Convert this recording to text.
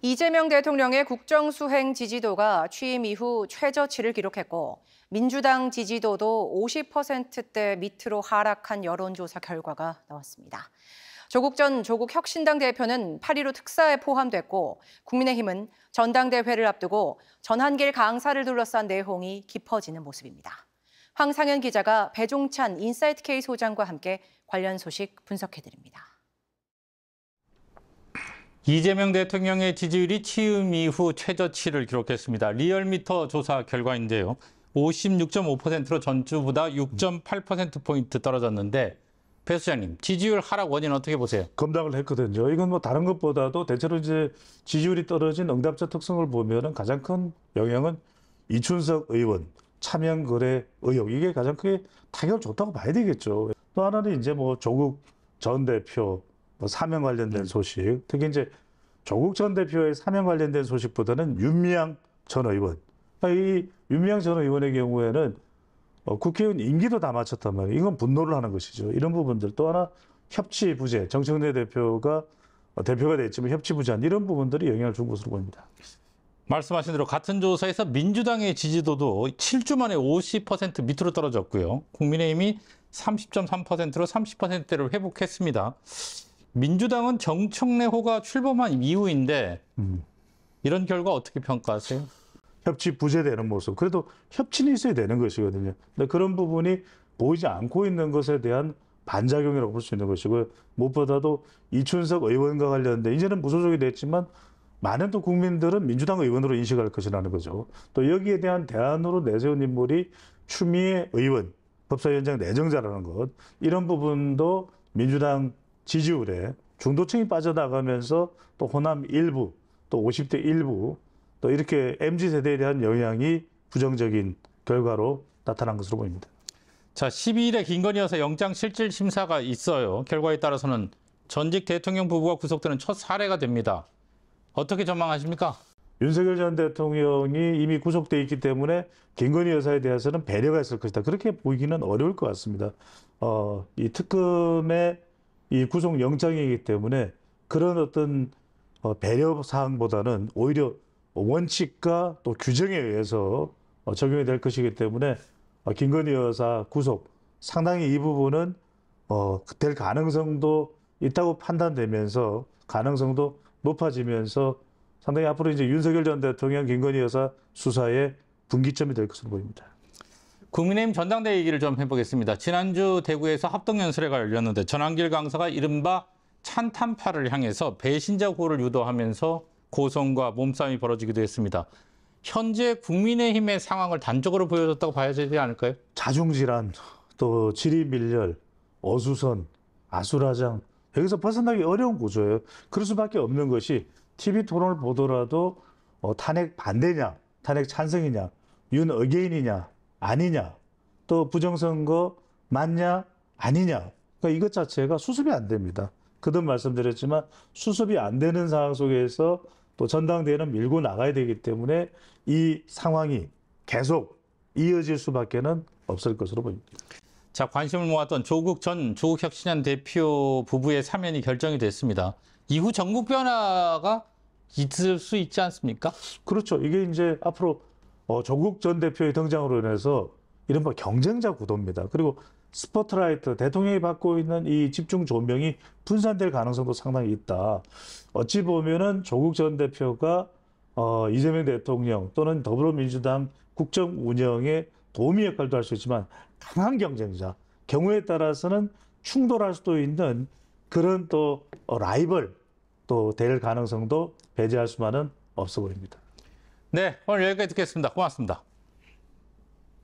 이재명 대통령의 국정수행 지지도가 취임 이후 최저치를 기록했고 민주당 지지도도 50%대 밑으로 하락한 여론조사 결과가 나왔습니다. 조국 전 조국혁신당 대표는 8.15 특사에 포함됐고 국민의힘은 전당대회를 앞두고 전한길 강사를 둘러싼 내홍이 깊어지는 모습입니다. 황상현 기자가 배종찬 인사이트K 소장과 함께 관련 소식 분석해드립니다. 이재명 대통령의 지지율이 취임 이후 최저치를 기록했습니다. 리얼미터 조사 결과인데요. 56.5%로 전주보다 6.8%포인트 떨어졌는데 배 수장님, 지지율 하락 원인 어떻게 보세요? 검증을 했거든요. 이건 뭐 다른 것보다도 대체로 이제 지지율이 떨어진 응답자 특성을 보면은 가장 큰 영향은 이춘석 의원 차명 거래 의혹, 이게 가장 크게 타격을 줬다고 봐야 되겠죠. 또 하나는 이제 뭐 조국 전 대표 뭐 사면 관련된 소식, 특히 이제 조국 전 대표의 사면 관련된 소식보다는 윤미향 전 의원. 이 윤미향 전 의원의 경우에는 국회의원 임기도 다 마쳤단 말이에요. 이건 분노를 하는 것이죠. 이런 부분들. 또 하나 협치 부재, 정청래 대표가 됐지만 협치 부재한 이런 부분들이 영향을 준 것으로 보입니다. 말씀하신 대로 같은 조사에서 민주당의 지지도도 7주 만에 50% 밑으로 떨어졌고요. 국민의힘이 30.3%로 30%대를 회복했습니다. 민주당은 정청래호가 출범한 이후인데 이런 결과 어떻게 평가하세요? 협치 부재되는 모습. 그래도 협치는 있어야 되는 것이거든요. 근데 그런 부분이 보이지 않고 있는 것에 대한 반작용이라고 볼 수 있는 것이고요. 무엇보다도 이춘석 의원과 관련된 이제는 무소속이 됐지만 많은 또 국민들은 민주당 의원으로 인식할 것이라는 거죠. 또 여기에 대한 대안으로 내세운 인물이 추미애 의원, 법사위원장 내정자라는 것. 이런 부분도 민주당 지지율에 중도층이 빠져나가면서 또 호남 일부, 또 50대 일부, 또 이렇게 MZ세대에 대한 영향이 부정적인 결과로 나타난 것으로 보입니다. 자, 12일에 김건희 여사 영장실질심사가 있어요. 결과에 따라서는 전직 대통령 부부가 구속되는 첫 사례가 됩니다. 어떻게 전망하십니까? 윤석열 전 대통령이 이미 구속돼 있기 때문에 김건희 여사에 대해서는 배려가 있을 것이다. 그렇게 보기는 어려울 것 같습니다. 이 특검의 이 구속영장이기 때문에 그런 어떤 배려 사항보다는 오히려 원칙과 또 규정에 의해서 적용이 될 것이기 때문에 김건희 여사 구속 상당히 이 부분은 될 가능성도 있다고 판단되면서 가능성도 높아지면서 상당히 앞으로 이제 윤석열 전 대통령 김건희 여사 수사의 분기점이 될 것으로 보입니다. 국민의힘 전당대회 얘기를 좀 해보겠습니다. 지난주 대구에서 합동연설회가 열렸는데 전한길 강사가 이른바 찬탄파를 향해서 배신자 구호를 유도하면서 고성과 몸싸움이 벌어지기도 했습니다. 현재 국민의힘의 상황을 단적으로 보여줬다고 봐야 되지 않을까요? 자중질환, 또 질의밀렬, 어수선, 아수라장, 여기서 벗어나기 어려운 구조예요. 그럴 수밖에 없는 것이 TV 토론을 보더라도 탄핵 반대냐, 탄핵 찬성이냐, 윤 어게인이냐, 아니냐, 또 부정선거 맞냐, 아니냐. 그러니까 이것 자체가 수습이 안 됩니다. 그동안 말씀드렸지만 수습이 안 되는 상황 속에서 또 전당대회는 밀고 나가야 되기 때문에 이 상황이 계속 이어질 수밖에는 없을 것으로 보입니다. 자, 관심을 모았던 조국 전 조국혁신당 대표 부부의 사면이 결정이 됐습니다. 이후 정국 변화가 있을 수 있지 않습니까? 그렇죠. 이게 이제 앞으로 조국 전 대표의 등장으로 인해서 이른바 경쟁자 구도입니다. 그리고 스포트라이트, 대통령이 받고 있는 이 집중 조명이 분산될 가능성도 상당히 있다. 어찌 보면은 조국 전 대표가 이재명 대통령 또는 더불어민주당 국정 운영에 도움이 역할도 할 수 있지만 강한 경쟁자, 경우에 따라서는 충돌할 수도 있는 그런 또 라이벌 또 될 가능성도 배제할 수만은 없어 보입니다. 네, 오늘 여기까지 듣겠습니다. 고맙습니다.